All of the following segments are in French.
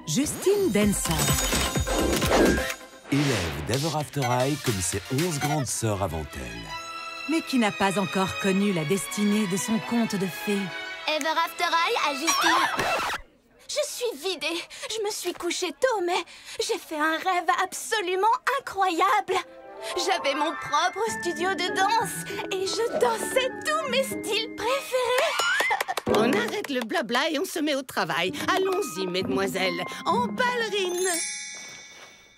Justine Dancer. Élève d'Ever After High comme ses 11 grandes sœurs avant elle. Mais qui n'a pas encore connu la destinée de son conte de fées. Ever After High à Justine. Je suis vidée. Je me suis couchée tôt, mais j'ai fait un rêve absolument incroyable. J'avais mon propre studio de danse et je dansais tous mes styles préférés. On arrête le blabla et on se met au travail. Allons-y, mesdemoiselles, en ballerine.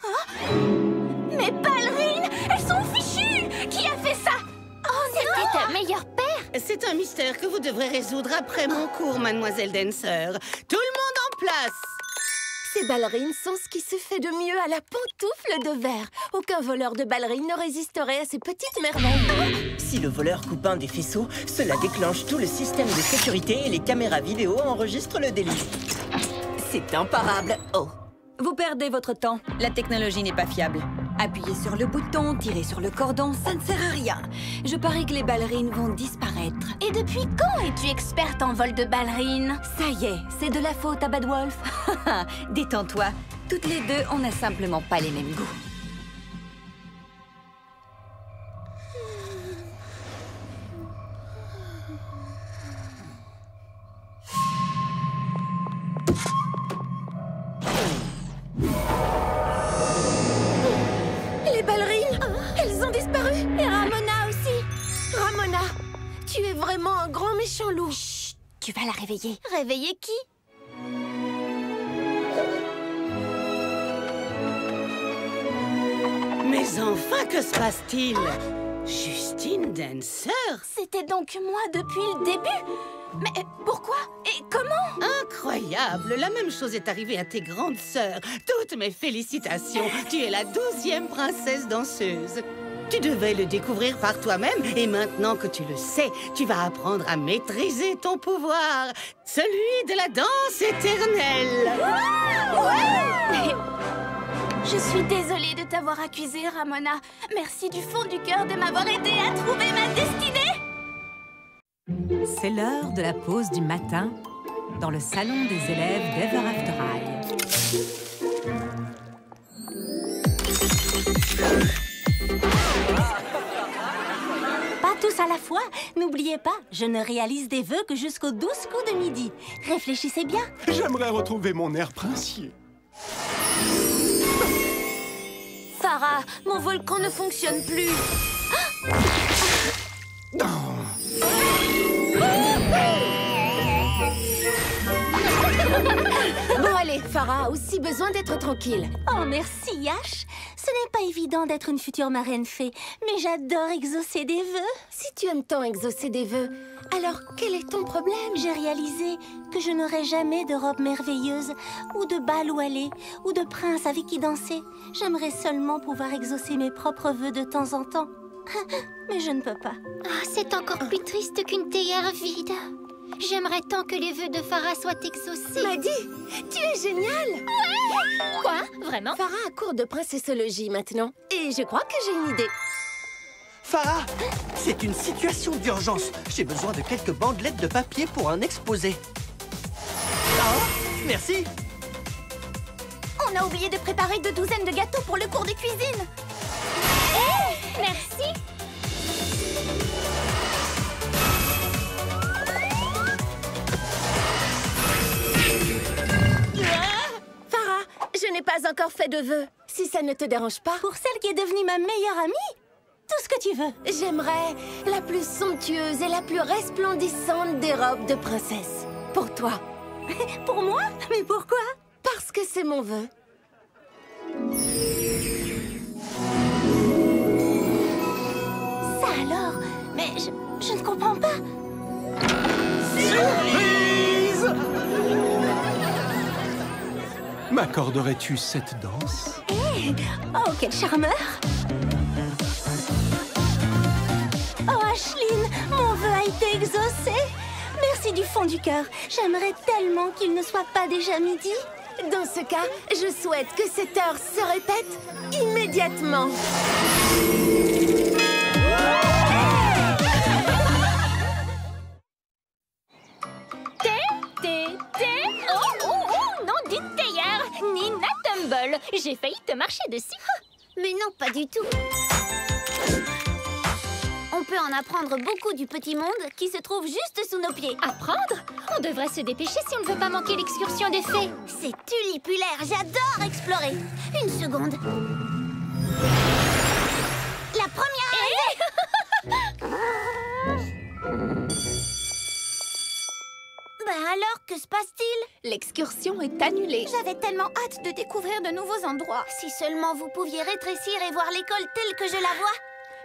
Oh, mes ballerines, elles sont fichues. Qui a fait ça? Oh non! C'était ta meilleure paire. C'est un mystère que vous devrez résoudre après mon cours, mademoiselle Dancer. Tout le monde en place. Ces ballerines sont ce qui se fait de mieux à la pantoufle de verre. Aucun voleur de ballerines ne résisterait à ces petites merveilles. Si le voleur coupe un des faisceaux, cela déclenche tout le système de sécurité et les caméras vidéo enregistrent le délit. C'est imparable. Oh. Vous perdez votre temps. La technologie n'est pas fiable. Appuyez sur le bouton, tirez sur le cordon, ça ne sert à rien. Je parie que les ballerines vont disparaître. Et depuis quand es-tu experte en vol de ballerines? Ça y est, c'est de la faute à Bad Wolf. Détends-toi. Toutes les deux, on n'a simplement pas les mêmes goûts. Les ballerines, elles ont disparu. Et Ramona aussi. Ramona, tu es vraiment un grand méchant loup. Chut, tu vas la réveiller. Réveiller qui? Mais enfin, que se passe-t-il? Justine Dancer? C'était donc moi depuis le début. Mais pourquoi? Et comment? Incroyable! La même chose est arrivée à tes grandes sœurs. Toutes mes félicitations. Tu es la 12e princesse danseuse. Tu devais le découvrir par toi-même et maintenant que tu le sais, tu vas apprendre à maîtriser ton pouvoir. Celui de la danse éternelle. Ouais! Je suis désolée de t'avoir accusée, Ramona. Merci du fond du cœur de m'avoir aidée à trouver ma destinée. C'est l'heure de la pause du matin dans le salon des élèves d'Ever After High. Pas tous à la fois. N'oubliez pas, je ne réalise des vœux que jusqu'aux 12 coups de midi. Réfléchissez bien. J'aimerais retrouver mon air princier. Farah, mon volcan ne fonctionne plus. Bon allez, Farah a aussi besoin d'être tranquille. Oh, merci, Yash. Ce n'est pas évident d'être une future marraine fée, mais j'adore exaucer des vœux. Si tu aimes tant exaucer des vœux, alors quel est ton problème? J'ai réalisé que je n'aurai jamais de robe merveilleuse, ou de bal où aller, ou de prince avec qui danser. J'aimerais seulement pouvoir exaucer mes propres vœux de temps en temps. Mais je ne peux pas. Oh, c'est encore plus triste qu'une théière vide. J'aimerais tant que les vœux de Farah soient exaucés. Maddy, tu es géniale! Ouais! Quoi? Vraiment? Farah a cours de princessologie maintenant. Et je crois que j'ai une idée. Farah, c'est une situation d'urgence. J'ai besoin de quelques bandelettes de papier pour un exposé. Oh, merci. On a oublié de préparer 2 douzaines de gâteaux pour le cours de cuisine. Merci! Farah, je n'ai pas encore fait de vœux. Si ça ne te dérange pas. Pour celle qui est devenue ma meilleure amie, tout ce que tu veux. J'aimerais la plus somptueuse et la plus resplendissante des robes de princesse. Pour toi. Pour moi? Mais pourquoi? Parce que c'est mon vœu. Ça alors? Mais je ne comprends pas. Surprise! M'accorderais-tu cette danse? Hey! Oh, quel charmeur! Oh, Ashline, mon vœu a été exaucé. Merci du fond du cœur. J'aimerais tellement qu'il ne soit pas déjà midi. Dans ce cas, je souhaite que cette heure se répète immédiatement. Oh, non, dites théière! marcher dessus. Mais non, pas du tout. On peut en apprendre beaucoup du petit monde qui se trouve juste sous nos pieds. Apprendre? On devrait se dépêcher si on ne veut pas manquer l'excursion des fées. C'est tulipulaire, j'adore explorer. Une seconde. La première arrivée. Ben alors, que se passe-t-il? L'excursion est annulée. J'avais tellement hâte de découvrir de nouveaux endroits. Si seulement vous pouviez rétrécir et voir l'école telle que je la vois.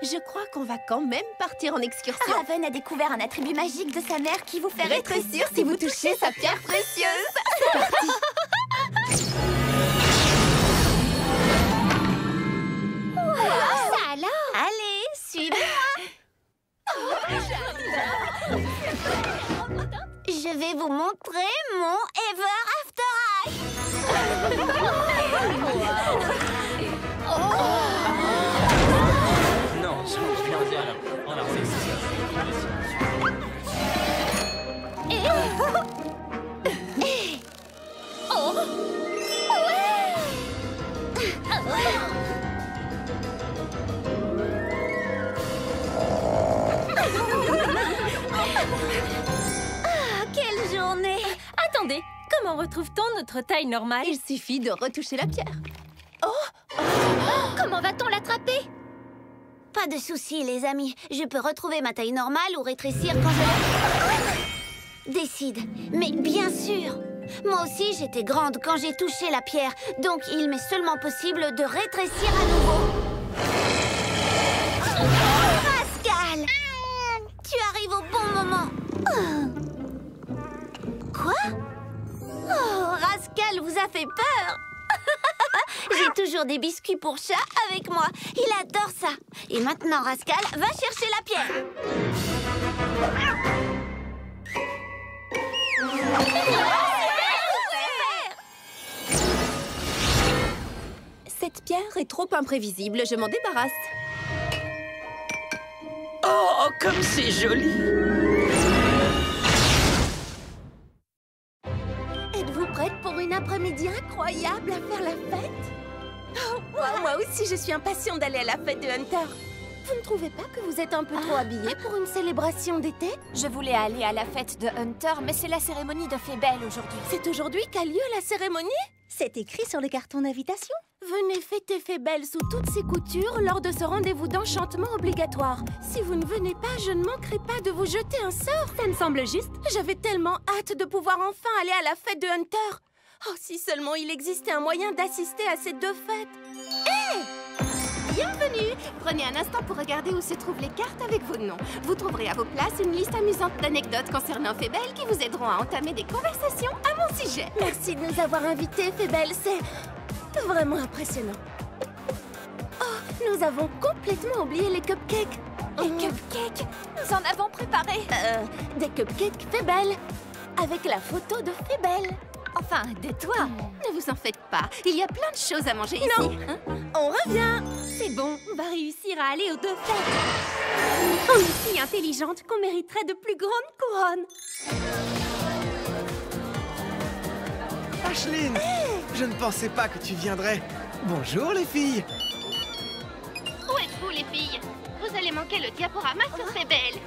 Je crois qu'on va quand même partir en excursion. Raven a découvert un attribut magique de sa mère qui vous fait Rétrécir si vous touchez sa pierre précieuse. C'est parti. Ça alors? Allez, suivez-moi. Je vais vous montrer mon Ever After Eye. Non, je viens de dire alors. On a Quelle journée! Attendez, comment retrouve-t-on notre taille normale? Il suffit de retoucher la pierre. Comment va-t-on l'attraper? Pas de soucis, les amis. Je peux retrouver ma taille normale ou rétrécir quand je la... Décide. Mais bien sûr! Moi aussi, j'étais grande quand j'ai touché la pierre. Donc, il m'est seulement possible de rétrécir à nouveau. Rascal! Tu arrives au bon moment. Quoi? Oh, Rascal vous a fait peur. J'ai toujours des biscuits pour chat avec moi. Il adore ça. Et maintenant, Rascal, va chercher la pierre. Cette pierre est trop imprévisible, je m'en débarrasse. Oh, comme c'est joli! Êtes-vous prête pour une après-midi incroyable à faire la fête? Oh, moi aussi, je suis impatiente d'aller à la fête de Hunter. Vous ne trouvez pas que vous êtes un peu trop habillée pour une célébration d'été? Je voulais aller à la fête de Hunter, mais c'est la cérémonie de Fébelle aujourd'hui. C'est aujourd'hui qu'a lieu la cérémonie? C'est écrit sur le carton d'invitation. Venez fêter Fébelle sous toutes ses coutures lors de ce rendez-vous d'enchantement obligatoire. Si vous ne venez pas, je ne manquerai pas de vous jeter un sort. Ça me semble juste. J'avais tellement hâte de pouvoir enfin aller à la fête de Hunter. Oh, si seulement il existait un moyen d'assister à ces deux fêtes. Hé! Bienvenue! Prenez un instant pour regarder où se trouvent les cartes avec vos noms. Vous trouverez à vos places une liste amusante d'anecdotes concernant Fébelle qui vous aideront à entamer des conversations à mon sujet. Merci de nous avoir invités, Fébelle. C'est vraiment impressionnant. Oh, nous avons complètement oublié les cupcakes. Les cupcakes? Nous en avons préparé. Des cupcakes Fébelle, avec la photo de Fébelle. Enfin, de toi. Ne vous en faites pas. Il y a plein de choses à manger ici. Non, on revient. C'est bon, on va réussir à aller aux deux fêtes. On est si intelligente qu'on mériterait de plus grandes couronnes. Ashlyn, je ne pensais pas que tu viendrais. Bonjour les filles. Où êtes-vous, les filles? Vous allez manquer le diaporama sur Fébelle.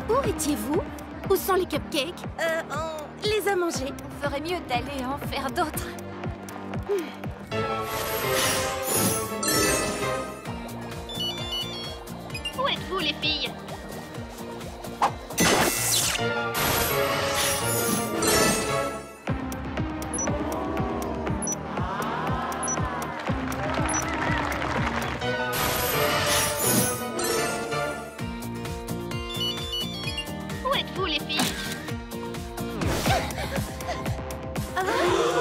Où étiez-vous? Où sont les cupcakes? On les a mangés. On ferait mieux d'aller en faire d'autres. Où êtes-vous, les filles? Où êtes-vous, les filles?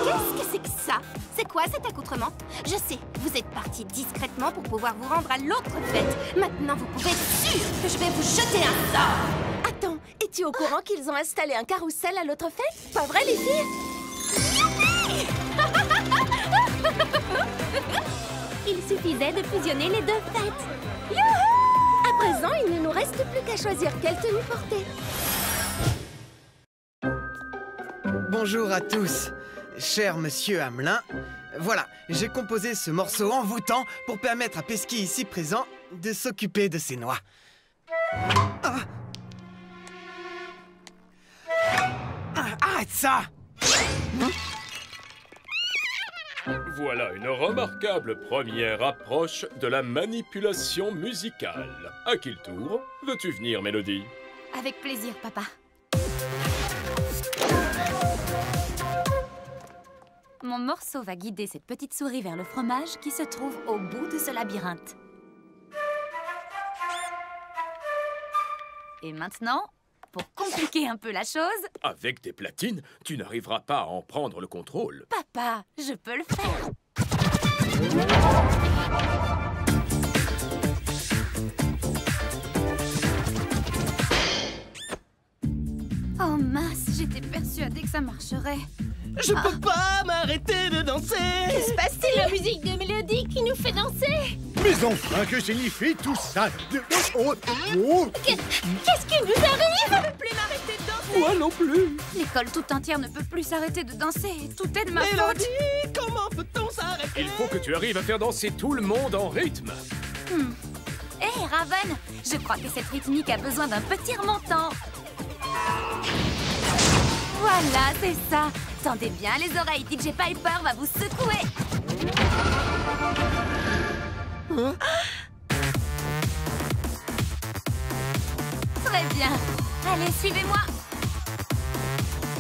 Qu'est-ce que c'est que ça? C'est quoi cet accoutrement? Je sais, vous êtes partis discrètement pour pouvoir vous rendre à l'autre fête. Maintenant, vous pouvez être sûr que je vais vous jeter un sort. Attends, es-tu au courant qu'ils ont installé un carrousel à l'autre fête? Pas vrai, les filles? Il suffisait de fusionner les deux fêtes. Youhou! À présent, il ne nous reste plus qu'à choisir quelle tenue porter. Bonjour à tous. cher monsieur Hamelin, voilà, j'ai composé ce morceau envoûtant pour permettre à Pesky ici présent de s'occuper de ses noix. Ah. Arrête ça! Voilà une remarquable première approche de la manipulation musicale. À qui le tour? Veux-tu venir, Mélodie? Avec plaisir, papa. Mon morceau va guider cette petite souris vers le fromage qui se trouve au bout de ce labyrinthe. Et maintenant, pour compliquer un peu la chose... Avec des platines, tu n'arriveras pas à en prendre le contrôle. Papa, je peux le faire. Oh mince, j'étais persuadée que ça marcherait. Je peux pas m'arrêter de danser. Que se passe-t-il? La musique de Mélodie qui nous fait danser. Mais enfin, que signifie tout ça? Qu'est-ce qui nous arrive? Je ne peux plus m'arrêter de danser. Moi non plus. L'école tout entière ne peut plus s'arrêter de danser. Tout est de ma faute. Mélodie, comment peut-on s'arrêter? Il faut que tu arrives à faire danser tout le monde en rythme. Hé, Raven, je crois que cette rythmique a besoin d'un petit remontant. Voilà, c'est ça. Tendez bien les oreilles, DJ Piper va vous secouer. Très bien. Allez, suivez-moi.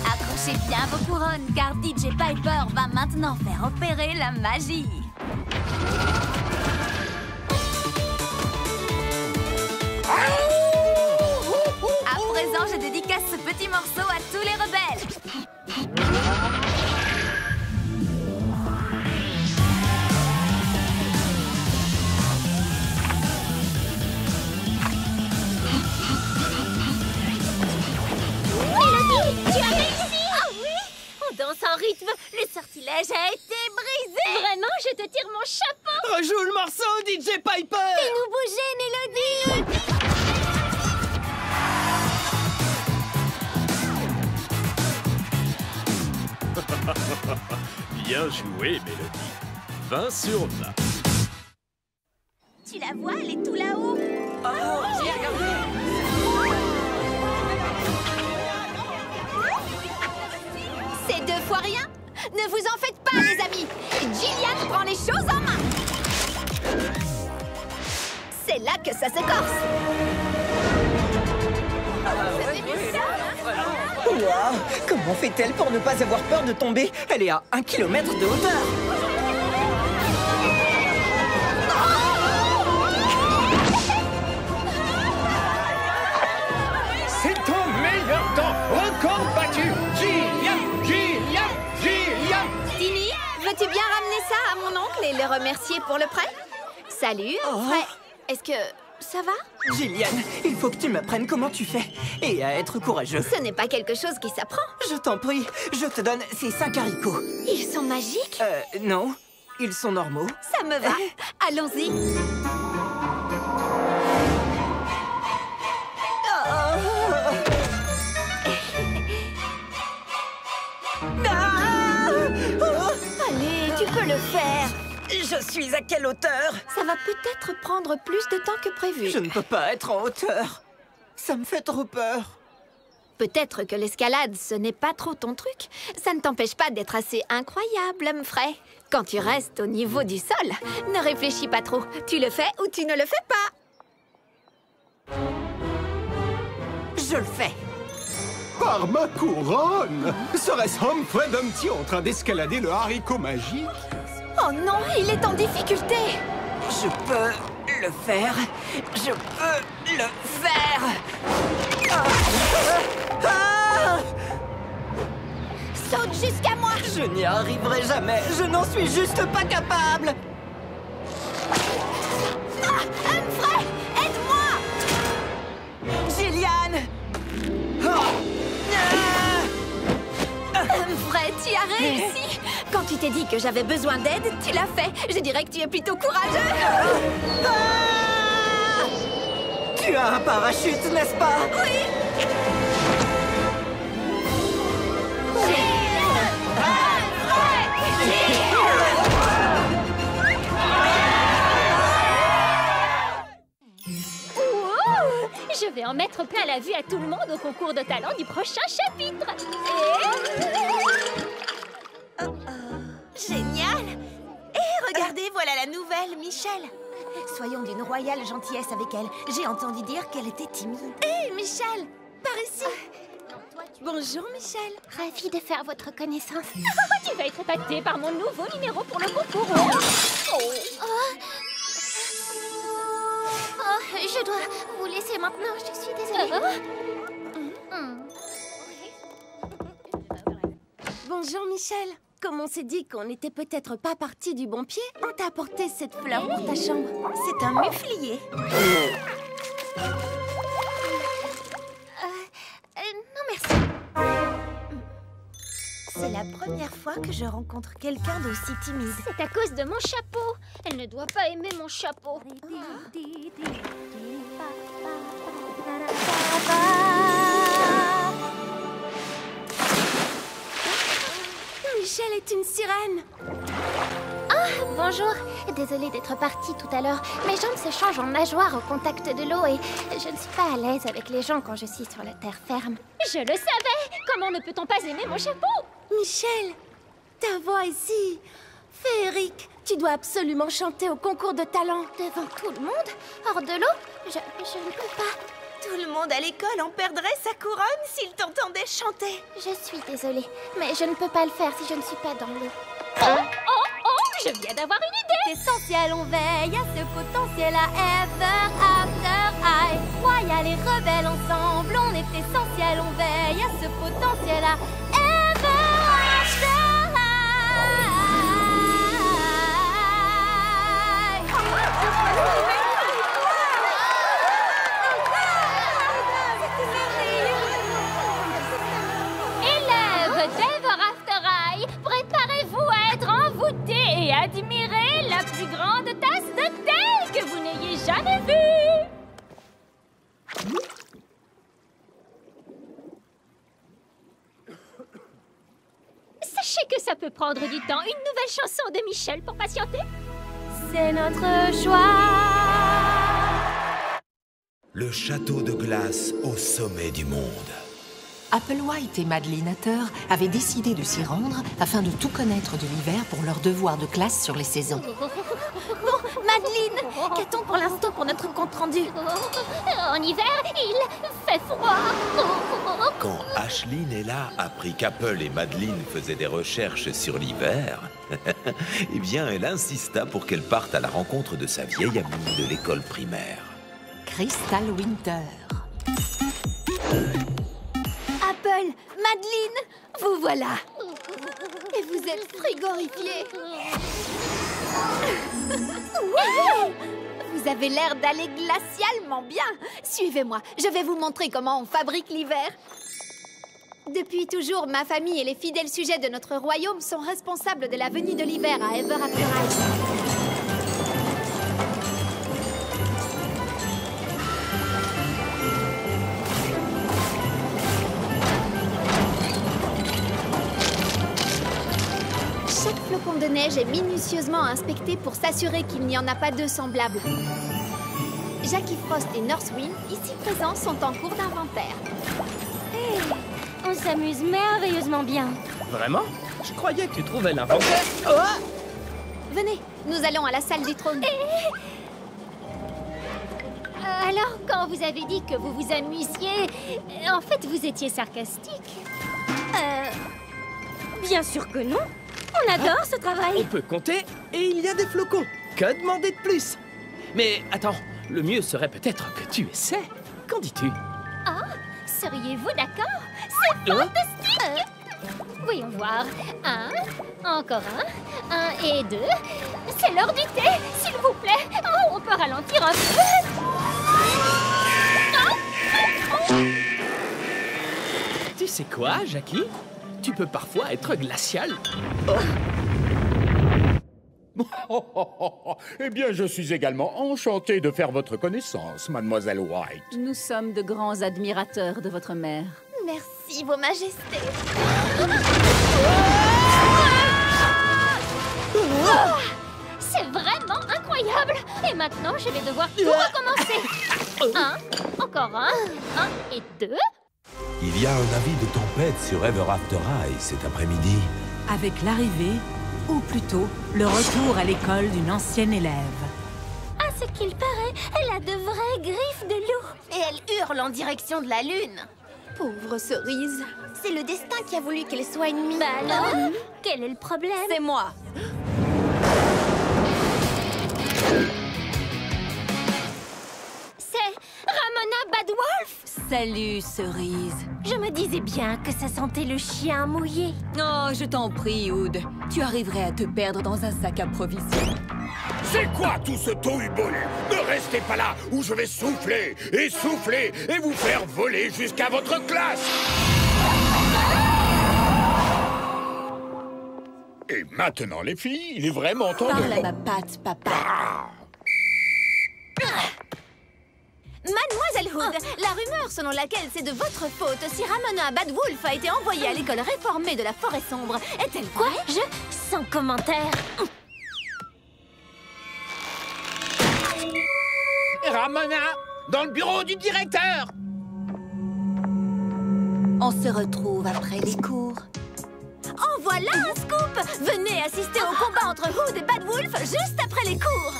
Accrochez bien vos couronnes, car DJ Piper va maintenant faire opérer la magie. À présent, je dédicace ce petit morceau à tous les rebelles. Mélodie, tu as réussi! Ah oui? On danse en rythme. Le sortilège a été brisé. Vraiment, je te tire mon chapeau. Rejoue le morceau, DJ Piper. Fais-nous bouger, Mélodie. Bien joué, Mélodie. 20 sur 20. Tu la vois, elle est tout là-haut. Oh, j'ai regardé. C'est 2 fois rien. Ne vous en faites pas, les amis. Gillian prend les choses en main. C'est là que ça se corse. Wow, comment fait-elle pour ne pas avoir peur de tomber? Elle est à 1 kilomètre de hauteur. C'est ton meilleur temps! Record battu! Gillian! Gillian! Gillian! Tini, veux-tu bien ramener ça à mon oncle et le remercier pour le prêt? Salut, Fred. Est-ce que ça va? Gillian, il faut que tu m'apprennes comment tu fais. Et à être courageux. Ce n'est pas quelque chose qui s'apprend. Je t'en prie, je te donne ces 5 haricots. Ils sont magiques? Non. Ils sont normaux. Ça me va. Allons-y. Allez, tu peux le faire. Je suis à quelle hauteur? Ça va peut-être prendre plus de temps que prévu. Je ne peux pas être en hauteur. Ça me fait trop peur. Peut-être que l'escalade, ce n'est pas trop ton truc. Ça ne t'empêche pas d'être assez incroyable, Humphrey. Quand tu restes au niveau du sol, ne réfléchis pas trop. Tu le fais ou tu ne le fais pas. Je le fais. Par ma couronne! Serait-ce Humphrey Dumpty en train d'escalader le haricot magique? Oh non, il est en difficulté. Je peux le faire. Je peux le faire. Saute jusqu'à moi. Je n'y arriverai jamais. Je n'en suis juste pas capable. Humphrey, aide-moi. Gillian. Humphrey, tu as réussi. Quand tu t'es dit que j'avais besoin d'aide, tu l'as fait. Je dirais que tu es plutôt courageux. Tu as un parachute, n'est-ce pas? Oui. Je vais en mettre plein la vue à tout le monde au concours de talent du prochain chapitre. Génial! Et regardez, voilà la nouvelle, Michel. Soyons d'une royale gentillesse avec elle. J'ai entendu dire qu'elle était timide. Hé, Michel, par ici. Bonjour, Michel. Ravie de faire votre connaissance. Tu vas être épatée par mon nouveau numéro pour le concours. Oh, je dois vous laisser maintenant, je suis désolée. Bonjour, Michel. Comme on s'est dit qu'on n'était peut-être pas parti du bon pied, on t'a apporté cette fleur pour ta chambre. C'est un muflier. Non, merci. C'est la première fois que je rencontre quelqu'un d'aussi timide. C'est à cause de mon chapeau. Elle ne doit pas aimer mon chapeau. Michel est une sirène. Ah, bonjour. Désolée d'être partie tout à l'heure. Mes jambes se changent en nageoires au contact de l'eau et je ne suis pas à l'aise avec les gens quand je suis sur la terre ferme. Je le savais. Comment ne peut-on pas aimer mon chapeau? Michel, ta voix est si féerique. Tu dois absolument chanter au concours de talent. Devant tout le monde? Hors de l'eau? Je ne peux pas. Tout le monde à l'école en perdrait sa couronne s'il t'entendait chanter. Je suis désolée, mais je ne peux pas le faire si je ne suis pas dans l'eau. Oh, je viens d'avoir une idée. Essentiel, on veille à ce potentiel à Ever After High. Royal et rebelle ensemble, on est essentiel, on veille à ce potentiel à Ever After High. D'Ever After High, préparez-vous à être envoûtés et admirer la plus grande tasse de thé que vous n'ayez jamais vue. Sachez que ça peut prendre du temps. Une nouvelle chanson de Michel pour patienter. C'est notre choix. Le château de glace au sommet du monde. Applewhite et Madeline Hatter avaient décidé de s'y rendre afin de tout connaître de l'hiver pour leur devoir de classe sur les saisons. Bon, Madeline, qu'a-t-on pour l'instant pour notre compte-rendu? En hiver, il fait froid. Quand Ashlyn et là apprit qu'Apple et Madeline faisaient des recherches sur l'hiver, eh bien, elle insista pour qu'elle parte à la rencontre de sa vieille amie de l'école primaire. Crystal Winter. Apple, Madeline, vous voilà. Et vous êtes frigorifiés. Ouais! Vous avez l'air d'aller glacialement bien. Suivez-moi, je vais vous montrer comment on fabrique l'hiver. Depuis toujours, ma famille et les fidèles sujets de notre royaume sont responsables de la venue de l'hiver à Ever After High. Chaque flocon de neige est minutieusement inspecté pour s'assurer qu'il n'y en a pas deux semblables. Jackie Frost et Northwind, ici présents, sont en cours d'inventaire. Hey, on s'amuse merveilleusement bien. Vraiment? Je croyais que tu trouvais l'inventaire. Oh! Venez, nous allons à la salle du trône. Alors, quand vous avez dit que vous vous amusiez, en fait, vous étiez sarcastique. Bien sûr que non. On adore ce travail. On peut compter et il y a des flocons. Que demander de plus? Mais attends, le mieux serait peut-être que tu essaies. Qu'en dis-tu? Ah, seriez-vous d'accord? C'est fantastique! Voyons voir. Encore un et deux. C'est l'heure du thé, s'il vous plaît. Oh, on peut ralentir un peu. Tu sais quoi, Jackie? Tu peux parfois être glacial. Eh bien, je suis également enchanté de faire votre connaissance, mademoiselle White. Nous sommes de grands admirateurs de votre mère. Merci, Vos Majestés. C'est vraiment incroyable. Et maintenant, je vais devoir tout recommencer. Un, encore un et deux. Il y a un avis de tempête sur Ever After High cet après-midi. Avec l'arrivée, ou plutôt le retour à l'école d'une ancienne élève. À ce qu'il paraît, elle a de vraies griffes de loup. Et elle hurle en direction de la lune. Pauvre Cerise. C'est le destin qui a voulu qu'elle soit ennemie. Bah alors, quel est le problème? C'est moi. C'est Ramona Badwolf. Salut, Cerise. Je me disais bien que ça sentait le chien mouillé. Oh, je t'en prie, Oud. Tu arriverais à te perdre dans un sac à provisions. C'est quoi tout ce tohu-bohu? Ne restez pas là où je vais souffler et vous faire voler jusqu'à votre classe. Et maintenant, les filles, il est vraiment temps Parle de... à ma patte, papa. Mademoiselle Hood, la rumeur selon laquelle c'est de votre faute si Ramona Badwolf a été envoyée à l'école réformée de la Forêt Sombre est-elle vraie? Je sans commentaire. Ramona, dans le bureau du directeur. On se retrouve après les cours. En voilà un scoop! Venez assister au combat entre Hood et Badwolf juste après les cours.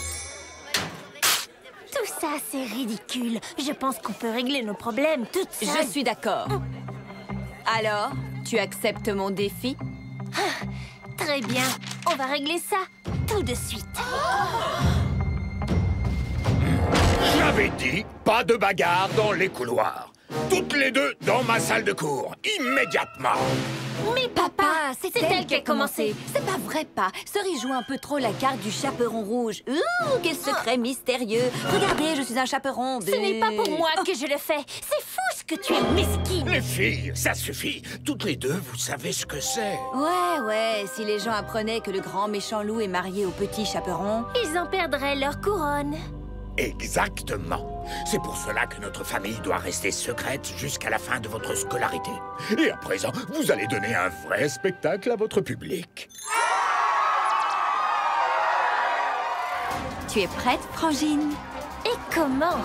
Tout ça, c'est ridicule. Je pense qu'on peut régler nos problèmes toutes seules. Je suis d'accord. Alors, tu acceptes mon défi? Très bien. On va régler ça tout de suite. J'avais dit, pas de bagarre dans les couloirs. Toutes les deux dans ma salle de cours, immédiatement. Mais papa, c'est elle qui a commencé. C'est pas vrai, pas. Cerise joue un peu trop la carte du chaperon rouge. Ouh, quel secret mystérieux. Regardez, je suis un chaperon. Ce n'est pas pour moi que je le fais. C'est fou ce que tu es mesquine. Les filles, ça suffit. Toutes les deux, vous savez ce que c'est. Ouais, si les gens apprenaient que le grand méchant loup est marié au petit chaperon... Ils en perdraient leur couronne. Exactement. C'est pour cela que notre famille doit rester secrète jusqu'à la fin de votre scolarité. Et à présent, vous allez donner un vrai spectacle à votre public. Tu es prête, Frangine? Et comment?